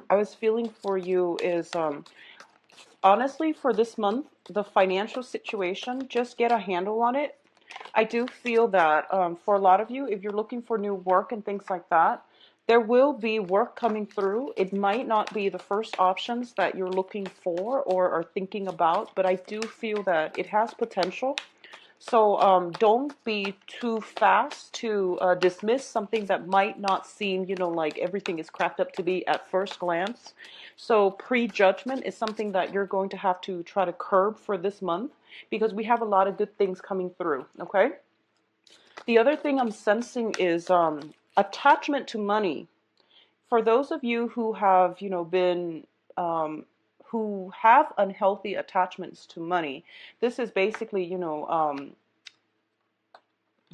I was feeling for you is honestly for this month, the financial situation, just get a handle on it. I do feel that for a lot of you, if you're looking for new work and things like that, there will be work coming through. It might not be the first options that you're looking for or are thinking about, but I do feel that it has potential. So don't be too fast to dismiss something that might not seem, like everything is cracked up to be at first glance. So prejudgment is something that you're going to have to try to curb for this month because we have a lot of good things coming through, okay? The other thing I'm sensing is attachment to money. For those of you who have, been who have unhealthy attachments to money, this is basically,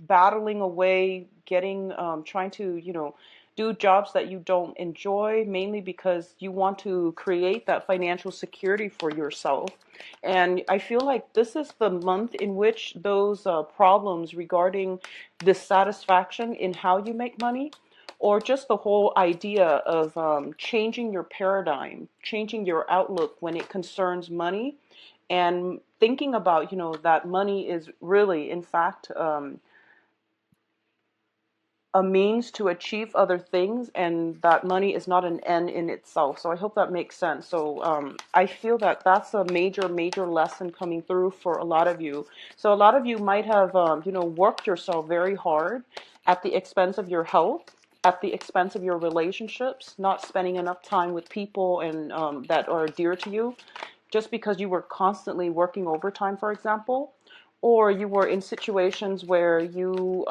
battling away, getting, trying to, do jobs that you don't enjoy, mainly because you want to create that financial security for yourself. And I feel like this is the month in which those problems regarding dissatisfaction in how you make money, or just the whole idea of changing your paradigm, changing your outlook when it concerns money, and thinking about, that money is really, in fact, a means to achieve other things, and that money is not an end in itself. So I hope that makes sense. So I feel that that's a major, major lesson coming through for a lot of you. So a lot of you might have, worked yourself very hard at the expense of your health, at the expense of your relationships, not spending enough time with people and that are dear to you, just because you were constantly working overtime, for example, or you were in situations where you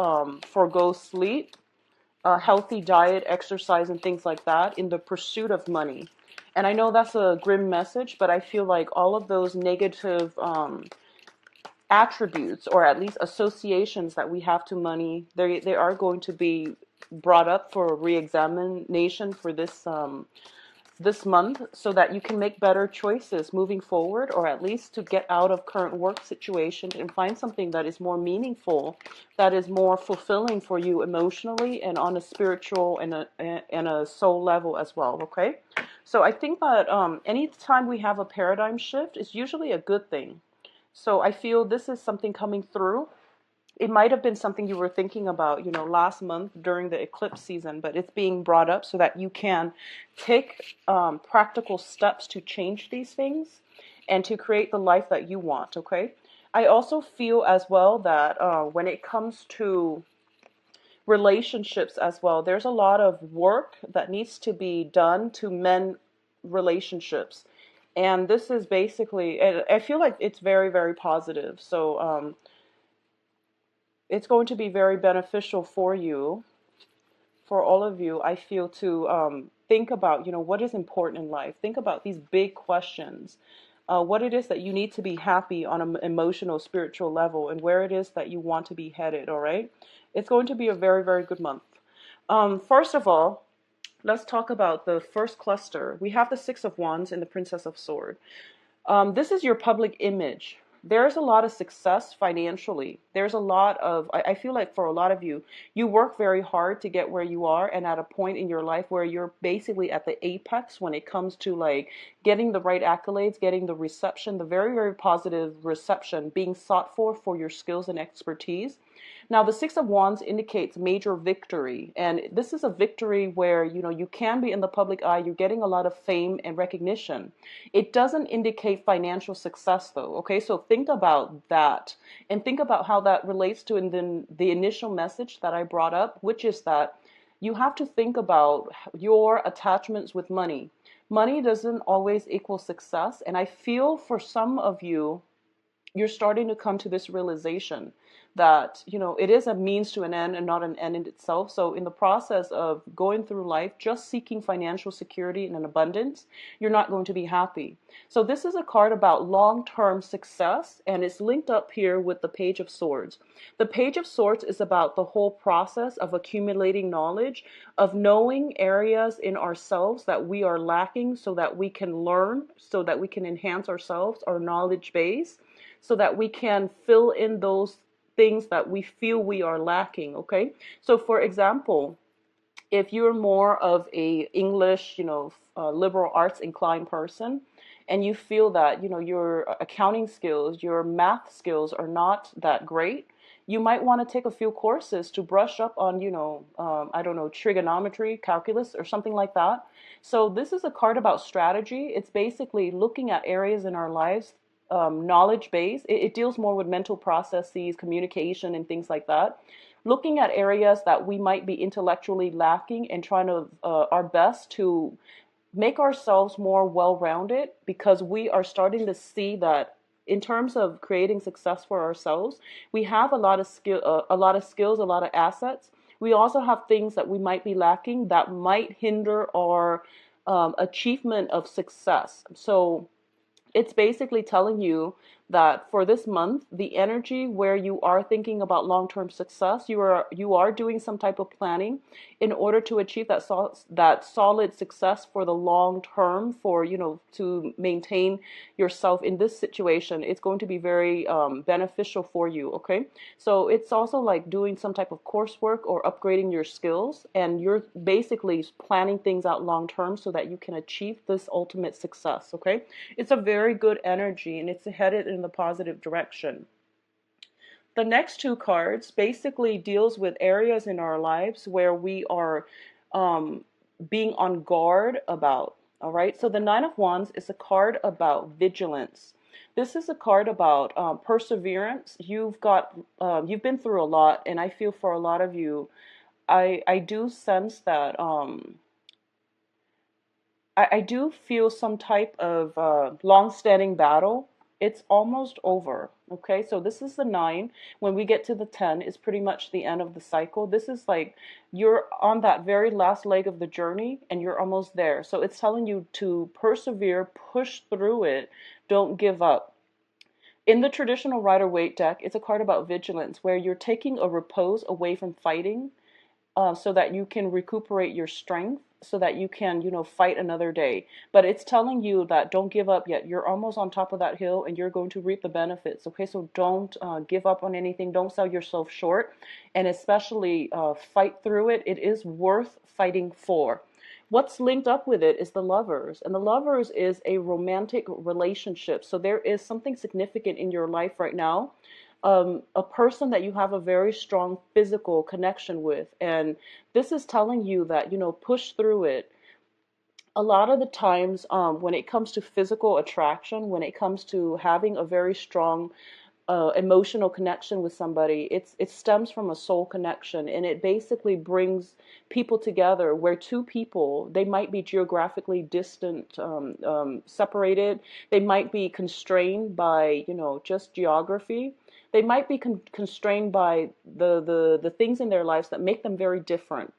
forego sleep, a healthy diet, exercise, and things like that in the pursuit of money. And I know that's a grim message, but I feel like all of those negative attributes, or at least associations that we have to money, they are going to be brought up for re-examination for this month, so that you can make better choices moving forward, or at least to get out of current work situation and find something that is more meaningful, that is more fulfilling for you emotionally and on a spiritual and a soul level as well, okay? So I think that anytime we have a paradigm shift, it's usually a good thing. So I feel this is something coming through. It might have been something you were thinking about, last month during the eclipse season, but it's being brought up so that you can take practical steps to change these things and to create the life that you want, okay? I also feel as well that when it comes to relationships as well, there's a lot of work that needs to be done to mend relationships. And this is basically, I feel like it's very, very positive. So, it's going to be very beneficial for you, for all of you, I feel, to think about, what is important in life. Think about these big questions. What it is that you need to be happy on an emotional, spiritual level, and where it is that you want to be headed, all right? It's going to be a very, very good month. First of all, let's talk about the first cluster. We have the Six of Wands and the Princess of Swords. This is your public image. There's a lot of success financially. There's a lot of, I feel like for a lot of you, you work very hard to get where you are, and at a point in your life where you're basically at the apex when it comes to like getting the right accolades, getting the reception, the very, very positive reception being sought for your skills and expertise. Now, the Six of Wands indicates major victory, and this is a victory where, you can be in the public eye, you're getting a lot of fame and recognition. It doesn't indicate financial success, though, okay? So think about that, and think about how that relates to the initial message that I brought up, which is that you have to think about your attachments with money. Money doesn't always equal success, and I feel for some of you, you're starting to come to this realization that it is a means to an end and not an end in itself. So in the process of going through life just seeking financial security and an abundance, you're not going to be happy. So this is a card about long-term success, and it's linked up here with the Page of Swords. The Page of Swords is about the whole process of accumulating knowledge, of knowing areas in ourselves that we are lacking, so that we can learn, so that we can enhance ourselves, our knowledge base, so that we can fill in those things that we feel we are lacking, okay? So for example, If you're more of a English, liberal arts inclined person, and you feel that, your accounting skills, your math skills are not that great, you might want to take a few courses to brush up on, I don't know, trigonometry, calculus, or something like that. So this is a card about strategy. It's basically looking at areas in our lives, knowledge base. It deals more with mental processes, communication, and things like that, looking at areas that we might be intellectually lacking and trying to our best to make ourselves more well-rounded, because we are starting to see that in terms of creating success for ourselves, we have a lot of a lot of skills, a lot of assets. We also have things that we might be lacking that might hinder our achievement of success. So it's basically telling you that for this month, the energy where you are thinking about long-term success, you are doing some type of planning in order to achieve that solid success for the long term, for to maintain yourself in this situation. It's going to be very beneficial for you. Okay, so it's also like doing some type of coursework or upgrading your skills, and you're basically planning things out long term so that you can achieve this ultimate success. Okay, it's a very good energy, and it's headed in the positive direction. The next two cards basically deals with areas in our lives where we are um, being on guard about. All right, so the Nine of Wands is a card about vigilance. This is a card about perseverance. You've been through a lot, and I feel for a lot of you, I do sense that I do feel some type of long-standing battle. It's almost over. Okay, so this is the nine. When we get to the 10, it's pretty much the end of the cycle. This is like you're on that very last leg of the journey and you're almost there. So it's telling you to persevere, push through it, don't give up. In the traditional Rider-Waite deck, it's a card about vigilance where you're taking a repose away from fighting, so that you can recuperate your strength, so that you can, fight another day. But it's telling you that don't give up yet. You're almost on top of that hill and you're going to reap the benefits. Okay, so don't give up on anything. Don't sell yourself short, and especially fight through it. It is worth fighting for. What's linked up with it is the Lovers, and the Lovers is a romantic relationship. So there is something significant in your life right now, a person that you have a very strong physical connection with. And this is telling you that, push through it. A lot of the times, when it comes to physical attraction, when it comes to having a very strong emotional connection with somebody, it stems from a soul connection, and it basically brings people together where two people, they might be geographically distant, separated, they might be constrained by just geography, they might be constrained by the things in their lives that make them very different.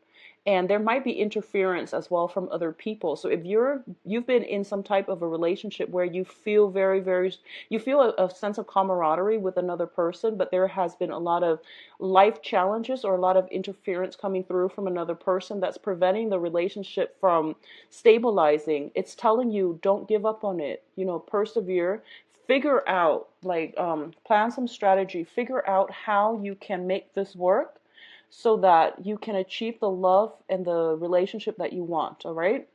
And there might be interference as well from other people. So if you've been in some type of a relationship where you feel very, very, you feel a sense of camaraderie with another person, but there has been a lot of life challenges or a lot of interference coming through from another person that's preventing the relationship from stabilizing, it's telling you don't give up on it. Persevere, figure out, like, plan some strategy, figure out how you can make this work so that you can achieve the love and the relationship that you want. All right.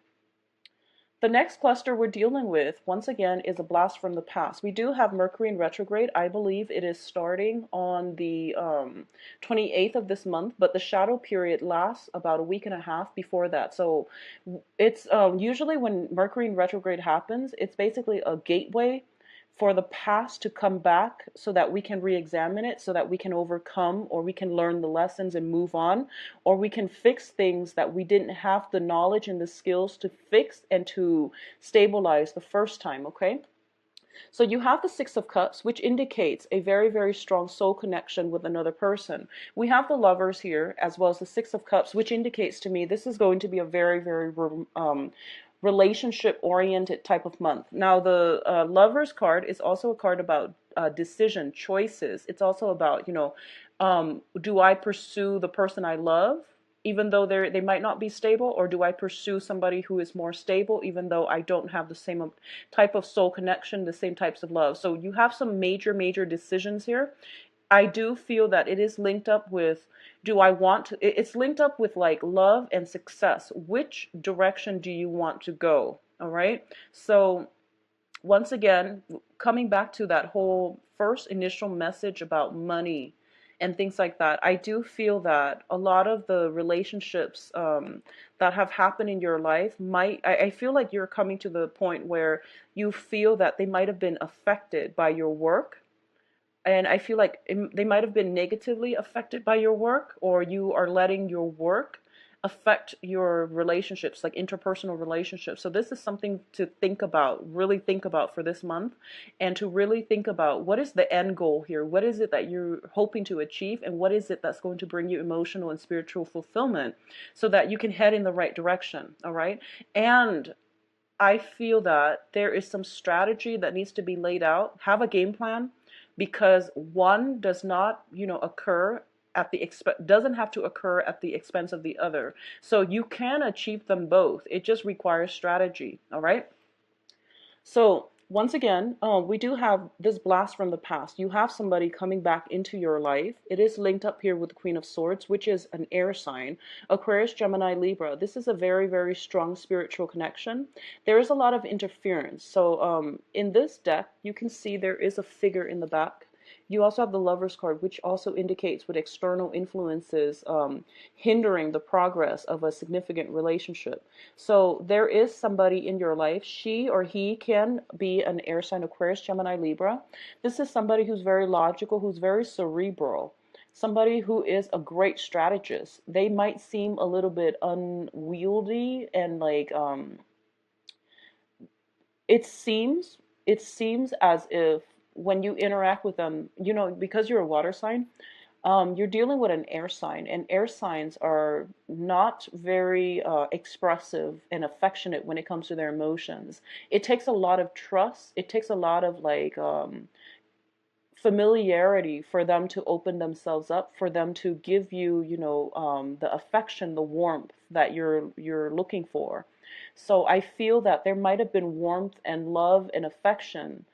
The next cluster we're dealing with, once again, is a blast from the past. We do have Mercury in retrograde. I believe it is starting on the 28th of this month, but the shadow period lasts about a week and a half before that. So it's usually when Mercury in retrograde happens, it's basically a gateway for the past to come back so that we can re-examine it, so that we can overcome, or we can learn the lessons and move on, or we can fix things that we didn't have the knowledge and the skills to fix and to stabilize the first time. Okay, so you have the Six of Cups, which indicates a very, very strong soul connection with another person. We have the Lovers here, as well as the Six of Cups, which indicates to me this is going to be a very, very relationship oriented type of month. Now the Lovers card is also a card about decision, choices. It's also about, do I pursue the person I love even though they might not be stable, or do I pursue somebody who is more stable even though I don't have the same type of soul connection, the same types of love? So you have some major decisions here. I do feel that it is linked up with, do I want to, it's linked up with like love and success. Which direction do you want to go? All right. So once again, coming back to that whole first initial message about money and things like that, I do feel that a lot of the relationships that have happened in your life I feel like you're coming to the point where you feel that they might have been affected by your work, and I feel like they might have been negatively affected by your work, or you are letting your work affect your relationships, like interpersonal relationships. So this is something to think about, really think about for this month, and to really think about what is the end goal here? What is it that you're hoping to achieve, and what is it that's going to bring you emotional and spiritual fulfillment so that you can head in the right direction, all right? And I feel that there is some strategy that needs to be laid out. Have a game plan, because one does not, occur at the doesn't have to occur at the expense of the other. So you can achieve them both. It just requires strategy, all right? So once again, we do have this blast from the past. You have somebody coming back into your life. It is linked up here with the Queen of Swords, which is an air sign. Aquarius, Gemini, Libra. This is a very, very strong spiritual connection. There is a lot of interference. So in this deck, you can see there is a figure in the back. You also have the Lover's card, which also indicates with external influences hindering the progress of a significant relationship. So there is somebody in your life. She or he can be an air sign, Aquarius, Gemini, Libra. This is somebody who's very logical, who's very cerebral, somebody who is a great strategist. They might seem a little bit unwieldy and like it seems as if when you interact with them, because you're a water sign, you're dealing with an air sign, and air signs are not very expressive and affectionate when it comes to their emotions. It takes a lot of trust. It takes a lot of like familiarity for them to open themselves up, for them to give you, the affection, the warmth that you're looking for. So I feel that there might have been warmth and love and affection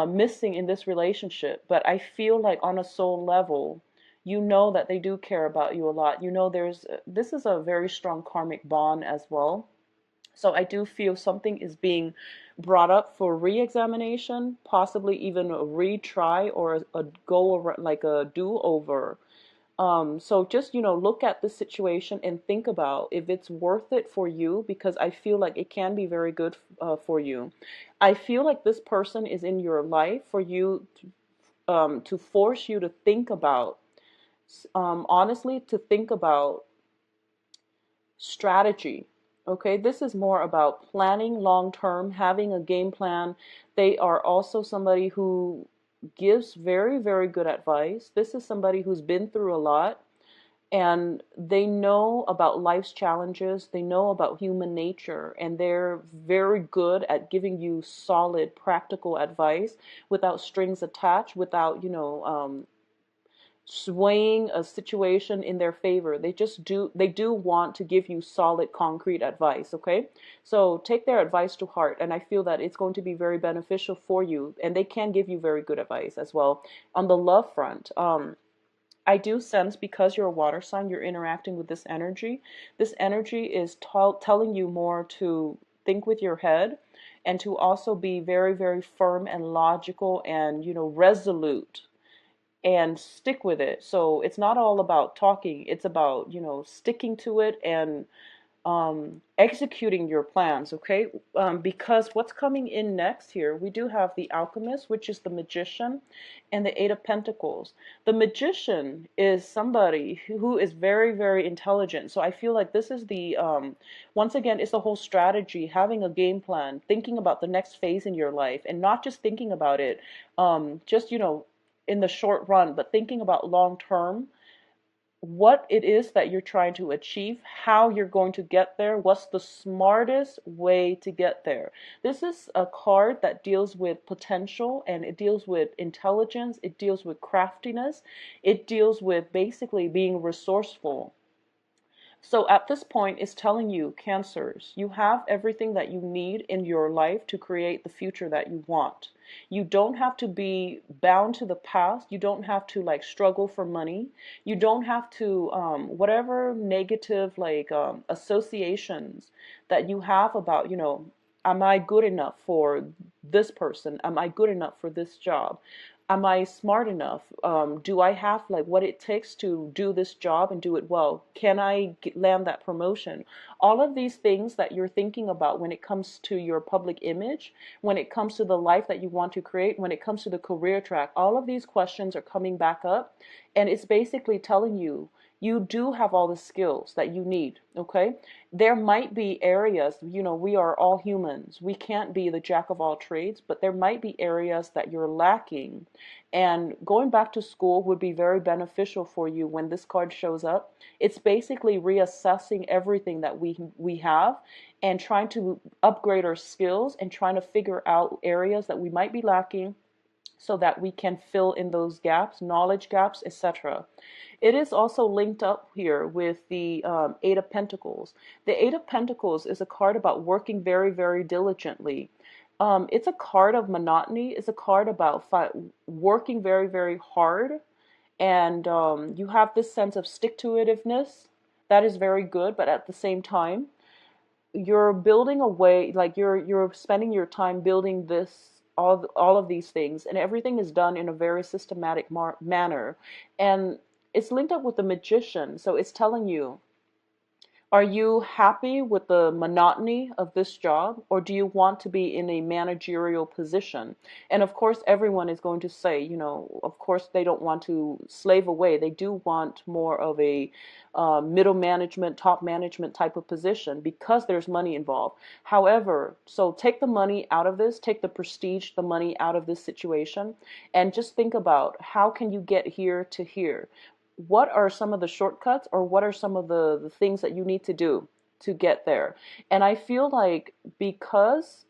missing in this relationship, but I feel like on a soul level, that they do care about you a lot. This is a very strong karmic bond as well. So I do feel something is being brought up for re-examination, possibly even a retry or a go over, like a do-over. So just, look at the situation and think about if it's worth it for you, because I feel like it can be very good for you. I feel like this person is in your life for you to force you to think about, honestly, to think about strategy. Okay, this is more about planning long term, having a game plan. They are also somebody who gives very, very good advice. This is somebody who's been through a lot, and they know about life's challenges. They know about human nature, and they're very good at giving you solid, practical advice without strings attached, without, swaying a situation in their favor. They do want to give you solid, concrete advice, okay? So take their advice to heart, and I feel that it's going to be very beneficial for you, and they can give you very good advice as well. On the love front, I do sense, because you're a water sign, you're interacting with this energy. This energy is telling you more to think with your head, and to also be very, very firm and logical and, resolute, and stick with it. So it's not all about talking. It's about, sticking to it and executing your plans, okay? Because what's coming in next here, we do have the Alchemist, which is the Magician, and the Eight of Pentacles. The Magician is somebody who is very, very intelligent. So I feel like this is the, once again, it's the whole strategy, having a game plan, thinking about the next phase in your life, and not just thinking about it, just, in the short run, but thinking about long term, what it is that you're trying to achieve, how you're going to get there, what's the smartest way to get there. This is a card that deals with potential, and it deals with intelligence, it deals with craftiness, it deals with basically being resourceful. So at this point, it's telling you, Cancers, you have everything that you need in your life to create the future that you want. You don't have to be bound to the past. You don't have to like struggle for money. You don't have to, whatever negative associations that you have about, am I good enough for this person? Am I good enough for this job? Am I smart enough? Do I have like what it takes to do this job and do it well? Can I land that promotion? All of these things that you're thinking about when it comes to your public image, when it comes to the life that you want to create, when it comes to the career track, all of these questions are coming back up, and it's basically telling you you do have all the skills that you need, okay? There might be areas, we are all humans. We can't be the jack of all trades, but there might be areas that you're lacking. And going back to school would be very beneficial for you when this card shows up. It's basically reassessing everything that we have and trying to upgrade our skills and trying to figure out areas that we might be lacking so that we can fill in those gaps, knowledge gaps, etc. It is also linked up here with the Eight of Pentacles. The Eight of Pentacles is a card about working very, very diligently. It's a card of monotony. It's a card about working very, very hard. And you have this sense of stick-to-itiveness. That is very good, but at the same time, you're building a way, like you're spending your time building all of these things, and everything is done in a very systematic manner. And it's linked up with the Magician, so it's telling you, are you happy with the monotony of this job, or do you want to be in a managerial position? And of course, everyone is going to say, of course, they don't want to slave away. They do want more of a middle management, top management type of position because there's money involved. However, so take the money out of this, take the prestige, the money out of this situation, and just think about how can you get here to here? What are some of the shortcuts, or what are some of the things that you need to do to get there? And I feel like because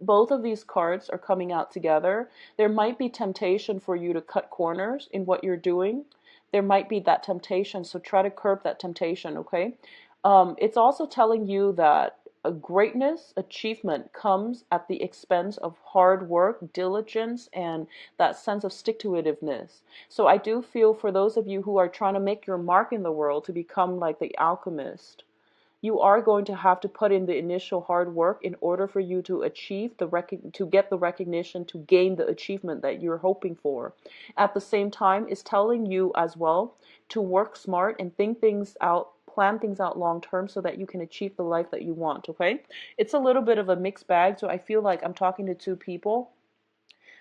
both of these cards are coming out together, there might be temptation for you to cut corners in what you're doing. There might be that temptation, so try to curb that temptation, okay? It's also telling you that a greatness, achievement comes at the expense of hard work, diligence, and that sense of stick-to-itiveness. So I do feel for those of you who are trying to make your mark in the world, to become like the alchemist, you are going to have to put in the initial hard work in order for you to achieve to get the recognition, to gain the achievement that you're hoping for. At the same time, it's telling you as well to work smart and think things out, plan things out long term so that you can achieve the life that you want, okay? It's a little bit of a mixed bag, so I feel like I'm talking to two people.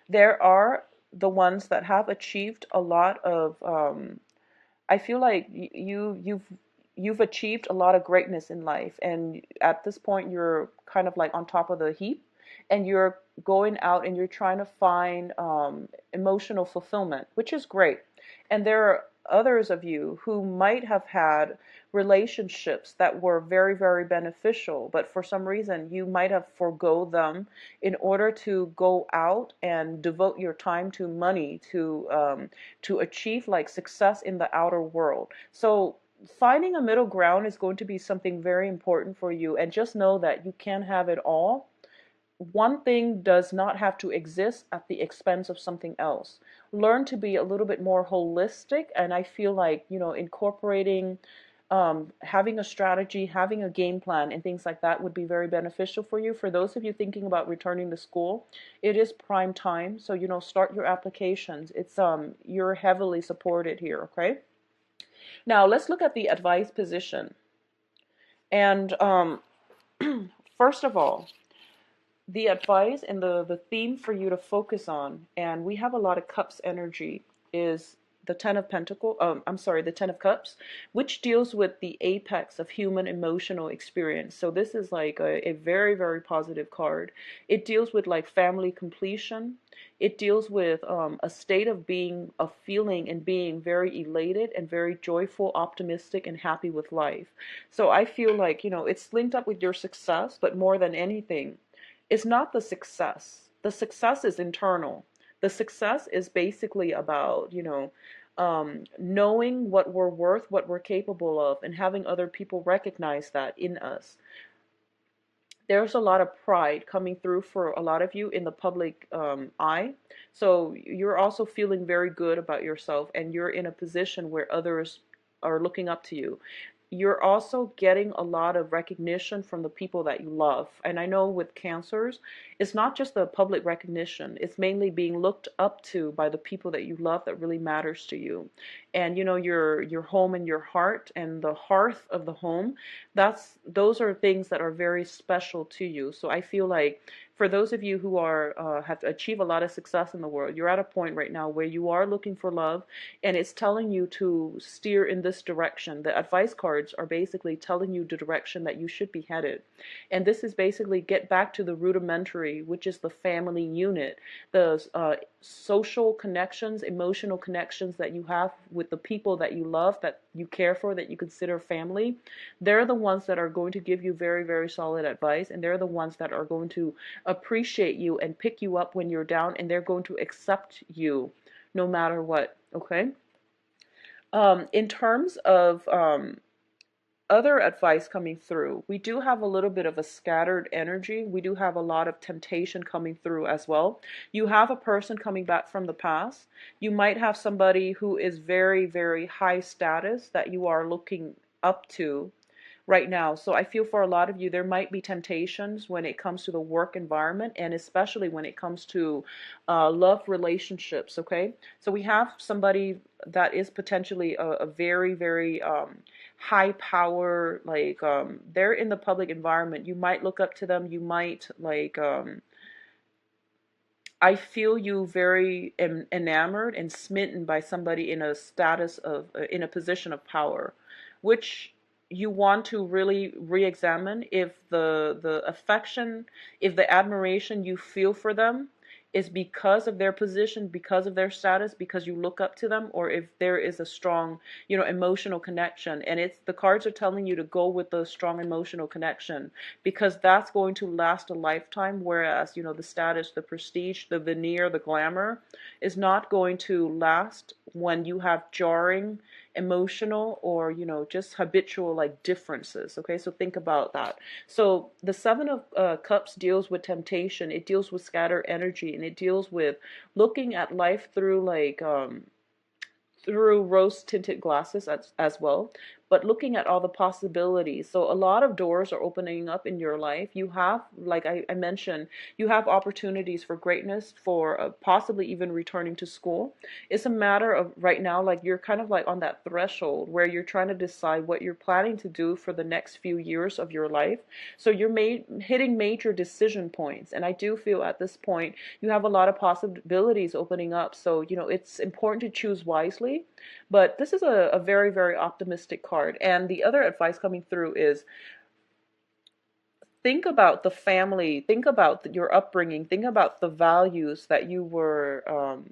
There are the ones that have achieved a lot of I feel like you've achieved a lot of greatness in life, and at this point you're kind of like on top of the heap, and you're going out and you're trying to find emotional fulfillment, which is great. And there are others of you who might have had relationships that were very, very beneficial, but for some reason you might have forgo them in order to go out and devote your time to money, to achieve like success in the outer world. So finding a middle ground is going to be something very important for you, and just know that you can have it all. One thing does not have to exist at the expense of something else. Learn to be a little bit more holistic, and I feel like, incorporating, having a strategy, having a game plan, and things like that would be very beneficial for you. For those of you thinking about returning to school, it is prime time, so, start your applications. It's, you're heavily supported here, okay? Now, let's look at the advice position. And first of all, the advice and the theme for you to focus on, and we have a lot of cups energy, is the Ten of Pentacles, the Ten of Cups, which deals with the apex of human emotional experience. So this is like a very, very positive card. It deals with like family completion. It deals with a state of being, of feeling and being very elated and very joyful, optimistic, and happy with life. So I feel like, it's linked up with your success, but more than anything, it's not the success. The success is internal. The success is basically about, knowing what we're worth, what we're capable of, and having other people recognize that in us. There's a lot of pride coming through for a lot of you in the public eye. So you're also feeling very good about yourself, and you're in a position where others are looking up to you. You're also getting a lot of recognition from the people that you love. And I know with cancers, it's not just the public recognition, it's mainly being looked up to by the people that you love that really matters to you. And your home and your heart and the hearth of the home, those are things that are very special to you. So I feel like for those of you who are have achieved a lot of success in the world, you're at a point right now where you are looking for love, and it's telling you to steer in this direction. The advice cards are basically telling you the direction that you should be headed. And this is basically get back to the rudimentary, which is the family unit, the social connections, emotional connections that you have with the people that you love, that you care for, that you consider family. They're the ones that are going to give you very, very solid advice, and they're the ones that are going to appreciate you and pick you up when you're down, and they're going to accept you no matter what. Okay. In terms of other advice coming through, we do have a little bit of a scattered energy. We do have a lot of temptation coming through as well. You have a person coming back from the past. You might have somebody who is very, very high status that you are looking up to right now. So I feel for a lot of you, there might be temptations when it comes to the work environment, and especially when it comes to love relationships. Okay, so we have somebody that is potentially a very, very high power, like they're in the public environment. You might look up to them. You might like I feel you very enamored and smitten by somebody in a status of, in a position of power, which you want to really re-examine if the affection, if the admiration you feel for them is because of their position, because of their status, because you look up to them, or if there is a strong, emotional connection. And it's the cards are telling you to go with the strong emotional connection, because that's going to last a lifetime, whereas, the status, the prestige, the veneer, the glamour is not going to last when you have jarring emotional or just habitual like differences. Okay, so think about that. So the Seven of Cups deals with temptation, it deals with scattered energy, and it deals with looking at life through like through rose tinted glasses as well, but looking at all the possibilities. So a lot of doors are opening up in your life. You have, like I mentioned, you have opportunities for greatness, for possibly even returning to school. It's a matter of right now, like you're kind of like on that threshold where you're trying to decide what you're planning to do for the next few years of your life. So you're hitting major decision points. And I do feel at this point you have a lot of possibilities opening up. So, it's important to choose wisely. But this is a very, very optimistic card. And the other advice coming through is think about the family, think about your upbringing, think about the values that you were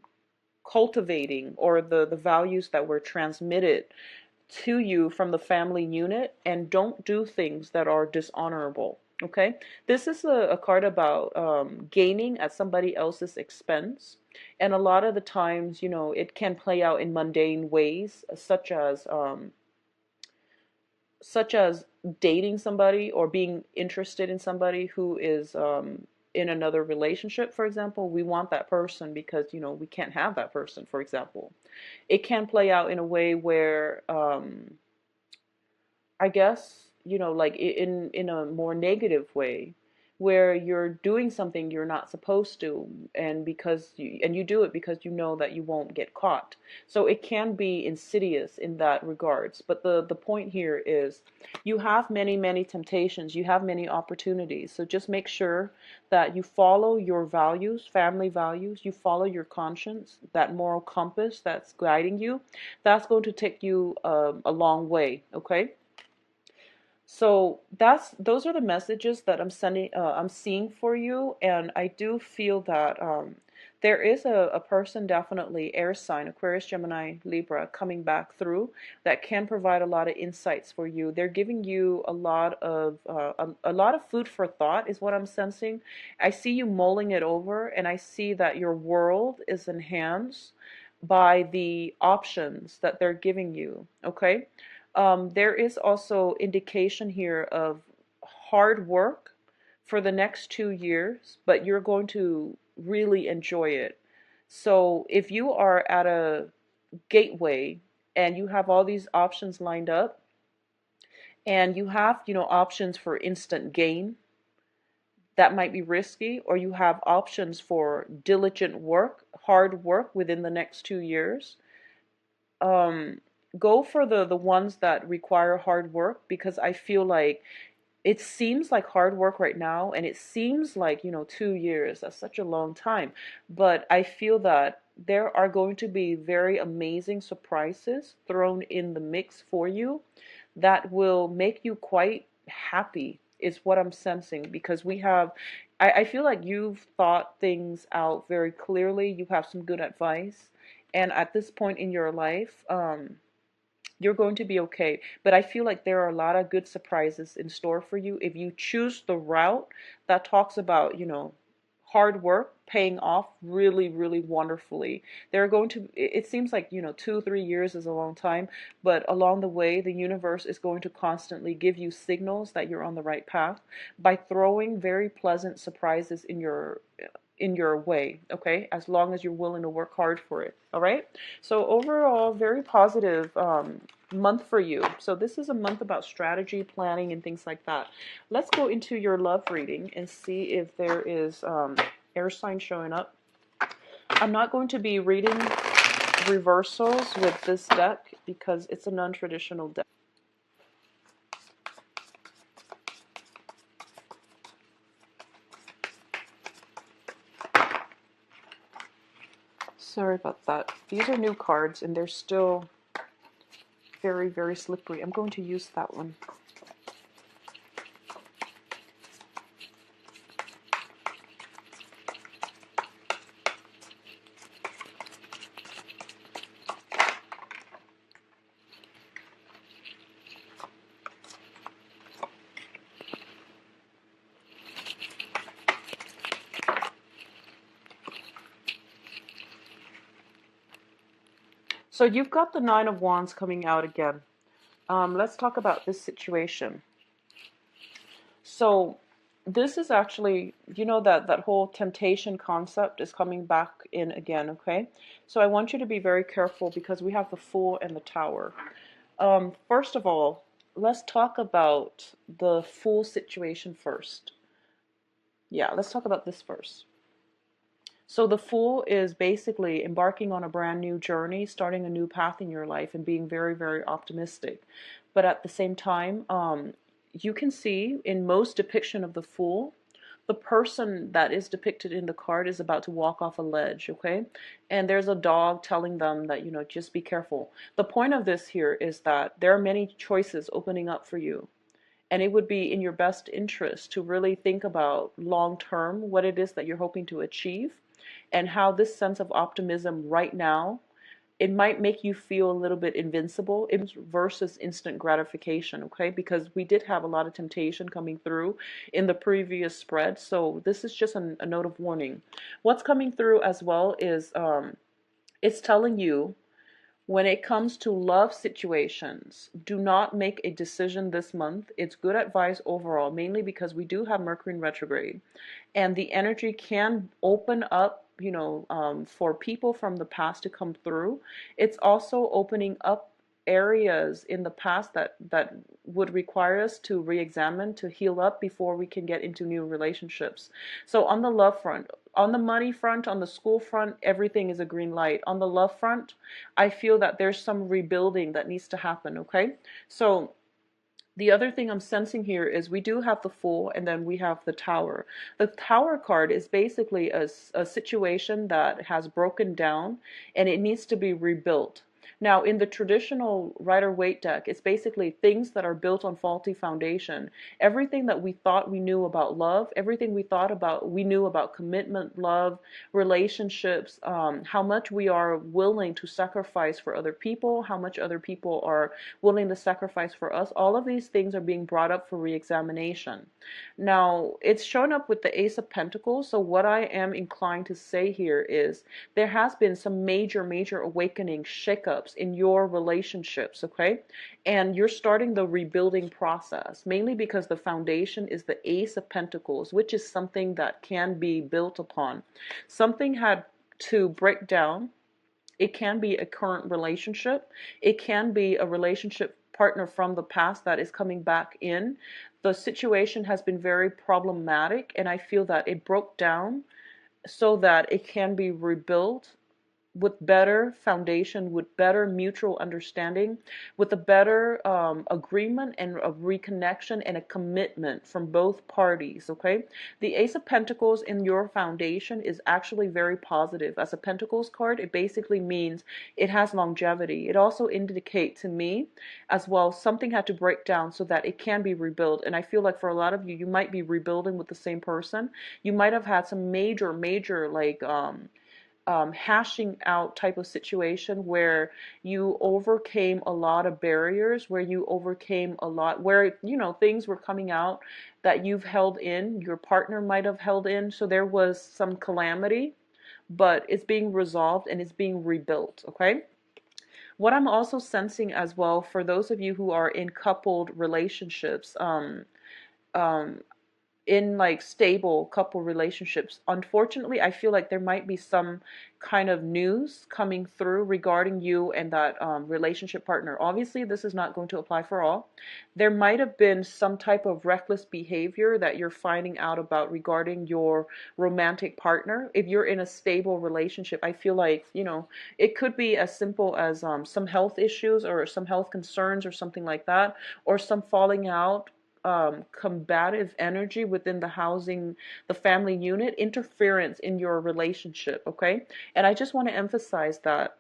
cultivating, or the values that were transmitted to you from the family unit, and don't do things that are dishonorable. Okay, this is a card about gaining at somebody else's expense, and a lot of the times, it can play out in mundane ways, such as dating somebody or being interested in somebody who is in another relationship. For example, we want that person because we can't have that person, for example. It can play out in a way where I guess, like in a more negative way, where you're doing something you're not supposed to, and you do it because you know that you won't get caught. So it can be insidious in that regards. But the point here is you have many, many temptations, you have many opportunities. So just make sure that you follow your values, family values, you follow your conscience, that moral compass that's guiding you. That's going to take you a long way, okay? So those are the messages that I'm seeing for you, and I do feel that there is a person, definitely air sign, Aquarius, Gemini, Libra, coming back through that can provide a lot of insights for you. They're giving you a lot of food for thought, is what I'm sensing. I see you mulling it over, and I see that your world is enhanced by the options that they're giving you, okay? There is also indication here of hard work for the next 2 years, but you're going to really enjoy it. So if you are at a gateway and you have all these options lined up, and you have, options for instant gain, that might be risky, or you have options for diligent work, hard work within the next 2 years. Um, Go for the ones that require hard work, because I feel like it seems like hard work right now, and it seems like, 2 years, that's such a long time. But I feel that there are going to be very amazing surprises thrown in the mix for you that will make you quite happy, is what I'm sensing, because I feel like you've thought things out very clearly. You have some good advice. And at this point in your life, you're going to be okay. But I feel like there are a lot of good surprises in store for you if you choose the route that talks about, hard work paying off really, really wonderfully. There are going to, it seems like, 2, 3 years is a long time, but along the way, the universe is going to constantly give you signals that you're on the right path by throwing very pleasant surprises in your way, okay? As long as you're willing to work hard for it, all right? So overall, very positive month for you. So this is a month about strategy, planning, and things like that. Let's go into your love reading and see if there is air sign showing up. I'm not going to be reading reversals with this deck because it's a non-traditional deck. Sorry about that. These are new cards and they're still very, very slippery. I'm going to use that one. So you've got the Nine of Wands coming out again. Let's talk about this situation. So this is actually, that whole temptation concept is coming back in again, okay? So I want you to be very careful because we have the Fool and the Tower. First of all, let's talk about the Fool situation first. Yeah, let's talk about this first. So the Fool is basically embarking on a brand new journey, starting a new path in your life and being very, very optimistic. But at the same time, you can see in most depiction of the Fool, the person that is depicted in the card is about to walk off a ledge, okay? And there's a dog telling them that, just be careful. The point of this here is that there are many choices opening up for you. And it would be in your best interest to really think about long term what it is that you're hoping to achieve, and how this sense of optimism right now, it might make you feel a little bit invincible versus instant gratification, okay? Because we did have a lot of temptation coming through in the previous spread. So this is just a note of warning. What's coming through as well is it's telling you, when it comes to love situations, do not make a decision this month. It's good advice overall, mainly because we do have Mercury in retrograde, and the energy can open up, for people from the past to come through. It's also opening up areas in the past that would require us to re-examine, to heal up before we can get into new relationships. So on the love front, on the money front, on the school front, everything is a green light. On the love front, I feel that there's some rebuilding that needs to happen, okay? So the other thing I'm sensing here is we do have the Fool and then we have the Tower. The Tower card is basically a situation that has broken down and it needs to be rebuilt. Now, in the traditional Rider-Waite deck, it's basically things that are built on faulty foundation. Everything that we thought we knew about love, everything we knew about commitment, love, relationships, how much we are willing to sacrifice for other people, how much other people are willing to sacrifice for us. All of these things are being brought up for re-examination. Now, it's shown up with the Ace of Pentacles, so what I am inclined to say here is there has been some major awakening shakeups in your relationships, okay? And you're starting the rebuilding process, mainly because the foundation is the Ace of Pentacles, which is something that can be built upon. Something had to break down. It can be a current relationship. It can be a relationship partner from the past that is coming back in. The situation has been very problematic, and I feel that it broke down so that it can be rebuilt with better foundation, with better mutual understanding, with a better agreement and a reconnection and a commitment from both parties, okay? The Ace of Pentacles in your foundation is actually very positive. As a Pentacles card, it basically means it has longevity. It also indicates to me as well something had to break down so that it can be rebuilt. And I feel like for a lot of you, you might be rebuilding with the same person. You might have had some major like hashing out type of situation where you overcame a lot of barriers, where you overcame a lot, where, you know, things were coming out that you've held in, your partner might have held in. So there was some calamity, but it's being resolved and it's being rebuilt, okay? What I'm also sensing as well for those of you who are in coupled relationships, um, in like stable couple relationships, unfortunately I feel like there might be some kind of news coming through regarding you and that relationship partner. Obviously this is not going to apply for all. There might have been some type of reckless behavior that you're finding out about regarding your romantic partner. If you're in a stable relationship, I feel like, you know, it could be as simple as some health issues or some health concerns or something like that, or some falling out, combative energy within the family unit, interference in your relationship, okay? And I just want to emphasize that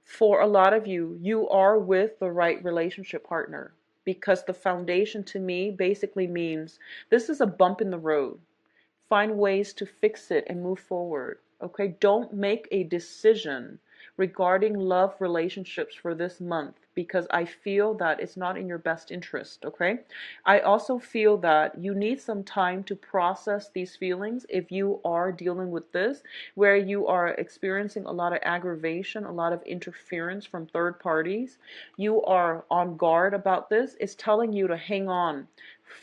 for a lot of you, you are with the right relationship partner, because the foundation to me basically means this is a bump in the road. Find ways to fix it and move forward, okay? Don't make a decision regarding love relationships for this month, because I feel that it's not in your best interest, okay? I also feel that you need some time to process these feelings if you are dealing with this, where you are experiencing a lot of aggravation, a lot of interference from third parties. You are on guard about this. It's telling you to hang on,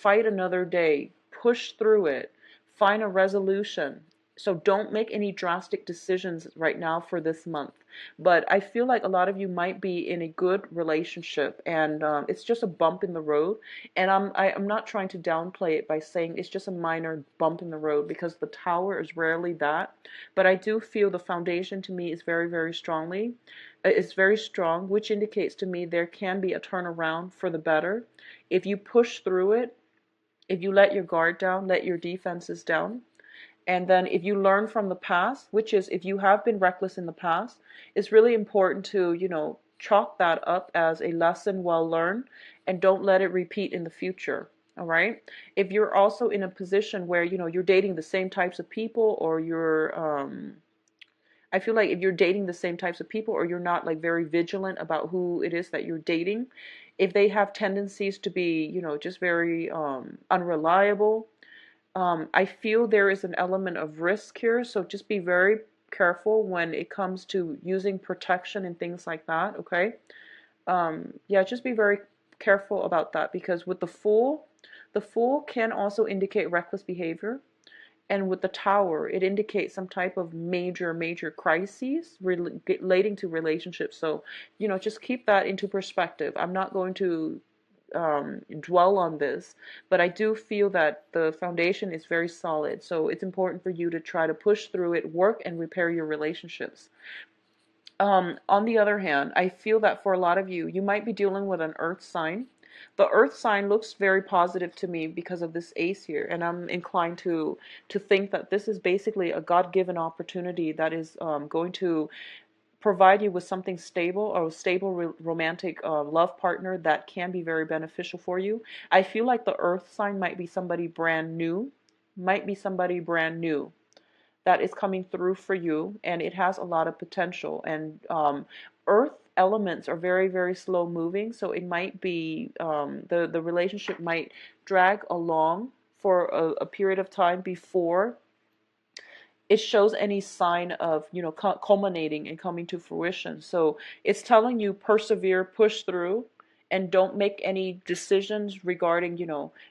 fight another day, push through it, find a resolution. So don't make any drastic decisions right now for this month. But I feel like a lot of you might be in a good relationship, and it's just a bump in the road. And I'm not trying to downplay it by saying it's just a minor bump in the road, because the Tower is rarely that. But I do feel the foundation to me is very strongly. It's very strong, which indicates to me there can be a turnaround for the better. If you push through it, if you let your guard down, let your defenses down. And then if you learn from the past, which is if you have been reckless in the past, it's really important to, you know, chalk that up as a lesson well learned and don't let it repeat in the future. All right. If you're also in a position where, you know, you're dating the same types of people, or I feel like if you're dating the same types of people, or you're not like very vigilant about who it is that you're dating, if they have tendencies to be, you know, just very unreliable, I feel there is an element of risk here, so just be very careful when it comes to using protection and things like that, okay? Yeah, just be very careful about that, because with the Fool can also indicate reckless behavior, and with the Tower, it indicates some type of major crises relating to relationships. So, you know, just keep that into perspective. I'm not going to dwell on this, but I do feel that the foundation is very solid. So it's important for you to try to push through it, work and repair your relationships. On the other hand, I feel that for a lot of you, you might be dealing with an earth sign. The earth sign looks very positive to me because of this ace here, and I'm inclined to think that this is basically a God-given opportunity that is going to provide you with something stable, or a stable romantic love partner that can be very beneficial for you. I feel like the earth sign might be somebody brand new, might be somebody brand new that is coming through for you, and it has a lot of potential. And earth elements are very, very slow moving, so it might be the relationship might drag along for a period of time before it shows any sign of, culminating and coming to fruition. So it's telling you persevere, push through, and don't make any decisions regarding,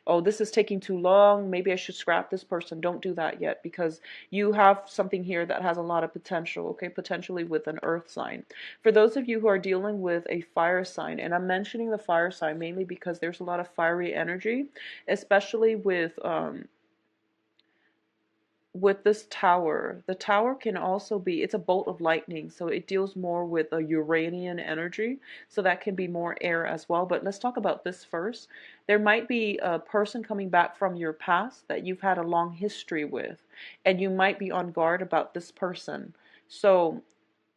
oh, this is taking too long, maybe I should scrap this person. Don't do that yet, because you have something here that has a lot of potential, okay, potentially with an earth sign. For those of you who are dealing with a fire sign, and I'm mentioning the fire sign mainly because there's a lot of fiery energy, especially with this tower. The tower can also be, it's a bolt of lightning, so it deals more with a Uranian energy, so that can be more air as well. But let's talk about this first. There might be a person coming back from your past that you've had a long history with, and you might be on guard about this person. So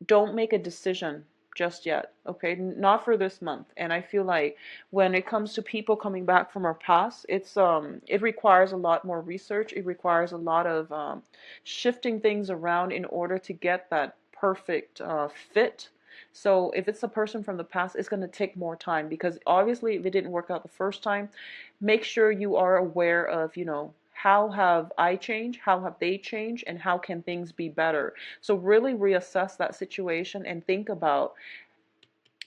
don't make a decision just yet, okay? Not for this month. And I feel like when it comes to people coming back from our past, it requires a lot more research. It requires a lot of shifting things around in order to get that perfect fit. So if it's a person from the past, it's going to take more time, because obviously if it didn't work out the first time, make sure you are aware of, how have I changed, how have they changed, and how can things be better. So really reassess that situation and think about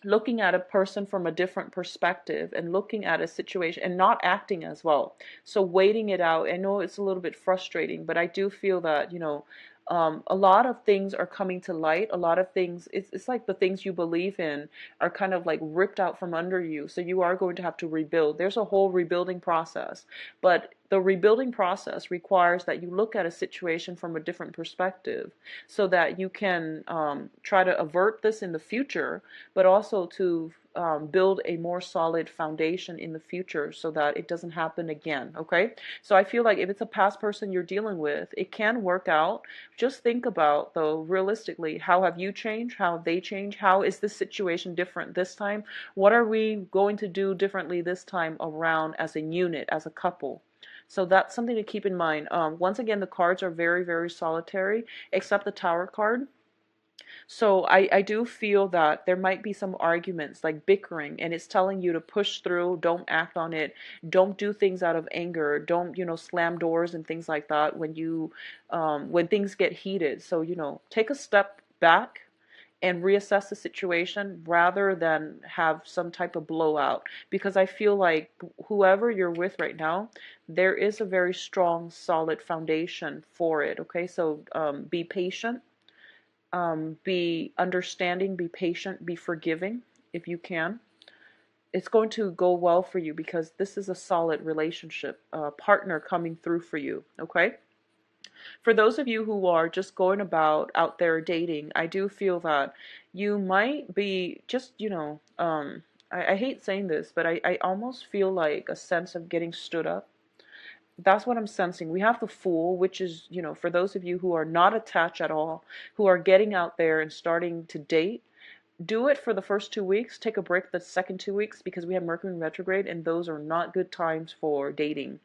looking at a person from a different perspective, and looking at a situation and not acting as well. So waiting it out. I know it's a little bit frustrating, but I do feel that, a lot of things are coming to light. A lot of things, it's like the things you believe in are kind of like ripped out from under you. So you are going to have to rebuild. There's a whole rebuilding process. But the rebuilding process requires that you look at a situation from a different perspective, so that you can try to avert this in the future, but also to build a more solid foundation in the future so that it doesn't happen again, okay? So I feel like if it's a past person you're dealing with, it can work out. Just think about, though, realistically, how have you changed? How have they changed? How is this situation different this time? What are we going to do differently this time around as a unit, as a couple? So that's something to keep in mind. Once again, the cards are very, very solitary, except the Tower card. So I do feel that there might be some arguments, like bickering, and it's telling you to push through, don't act on it, don't do things out of anger, don't, slam doors and things like that when things get heated. So, take a step back and reassess the situation rather than have some type of blowout, because I feel like whoever you're with right now, there is a very strong, solid foundation for it, okay? So be patient, be understanding, be patient, be forgiving if you can. It's going to go well for you, because this is a solid relationship, partner coming through for you, okay? For those of you who are just going about out there dating, I do feel that you might be just, I hate saying this, but I almost feel like a sense of getting stood up. That's what I'm sensing. We have the Fool, which is, for those of you who are not attached at all, who are getting out there and starting to date, do it for the first 2 weeks. Take a break the second 2 weeks, because we have Mercury retrograde, and those are not good times for dating,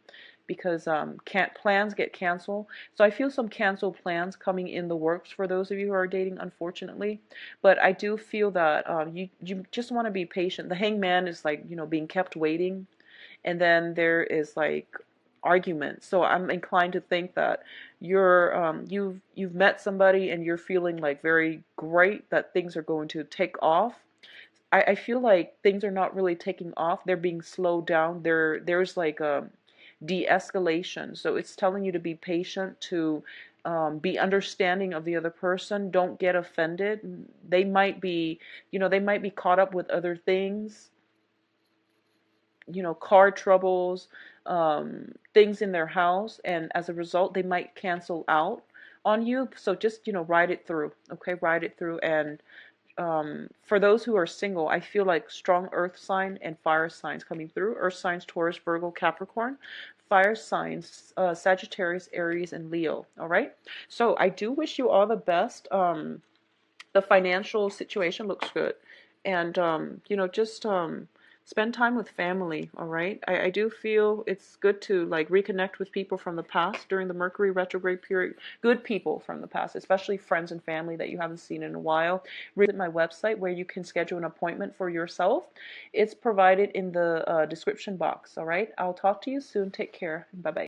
because can't plans get canceled. So I feel some canceled plans coming in the works for those of you who are dating, unfortunately. But I do feel that you just want to be patient. The Hangman is like, being kept waiting, and then there is like argument. So I'm inclined to think that you've met somebody and you're feeling like very great that things are going to take off. I feel like things are not really taking off. They're being slowed down. There's like a de-escalation. So it's telling you to be patient, to be understanding of the other person. Don't get offended. They might be, they might be caught up with other things, car troubles, things in their house, and as a result, they might cancel out on you. So just, ride it through, okay? Ride it through. And for those who are single, I feel like strong earth sign and fire signs coming through. Earth signs, Taurus, Virgo, Capricorn. Fire signs, Sagittarius, Aries, and Leo. All right. So I do wish you all the best. The financial situation looks good. And, just spend time with family, all right? I do feel it's good to like reconnect with people from the past during the Mercury retrograde period. Good people from the past, especially friends and family that you haven't seen in a while. Visit my website where you can schedule an appointment for yourself. It's provided in the description box, all right? I'll talk to you soon. Take care. Bye-bye.